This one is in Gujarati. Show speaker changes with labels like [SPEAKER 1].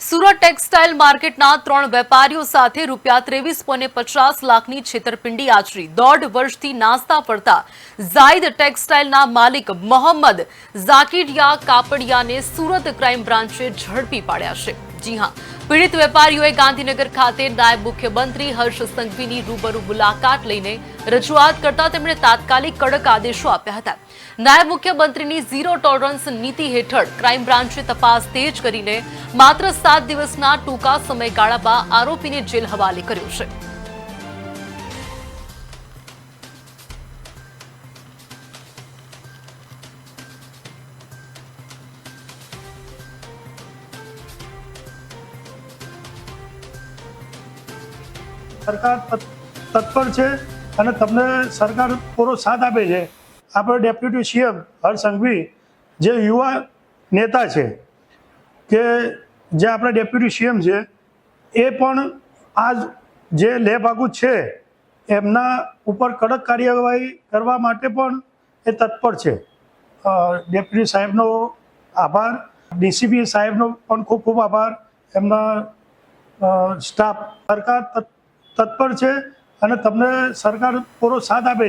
[SPEAKER 1] સુરત ટેક્સટાઇલ માર્કેટના 3 વેપારીઓ સાથે ₹23.50 લાખની છેતરપિંડી આચરી 1.5 વર્ષથી નાસ્તા ફરતા ઝાયદ ટેક્સટાઇલના માલિક મોહમ્મદ ઝાકિરિયા કાપડિયાને સુરત ક્રાઇમ બ્રાન્ચે ઝડપી પાડ્યા છે। જી હા, પીડિત વેપારીઓએ ગાંધીનગર ખાતે નાયબ મુખ્યમંત્રી હર્ષ સંઘવીની રૂબરૂ મુલાકાત લઈને રજૂઆત કરતા તેમણે તાત્કાલિક કડક આદેશો આપ્યા હતા। નાયબ મુખ્યમંત્રીની ઝીરો ટોલરન્સ નીતિ હેઠળ ક્રાઇમ બ્રાન્ચે તપાસ તેજ કરીને માત્ર 7 દિવસના ટૂંકા સમયગાળામાં આરોપીને જેલ હવાલે કર્યો છે।
[SPEAKER 2] સરકાર તત્પર છે અને તમને સરકાર પૂરો સાથ આપે છે। આપણે ડેપ્યુટી સીએમ હર્ષ સંઘવી જે યુવા નેતા છે કે જે આપણા ડેપ્યુટી સીએમ છે એ પણ આ જે લેભાગુ છે એમના ઉપર કડક કાર્યવાહી કરવા માટે પણ એ તત્પર છે। ડેપ્યુટી સાહેબનો આભાર, ડીસીપી સાહેબનો પણ ખૂબ ખૂબ આભાર, એમના સ્ટાફ। સરકાર તત્પર છે અને તમને સરકાર પૂરો સાથ આપે છે।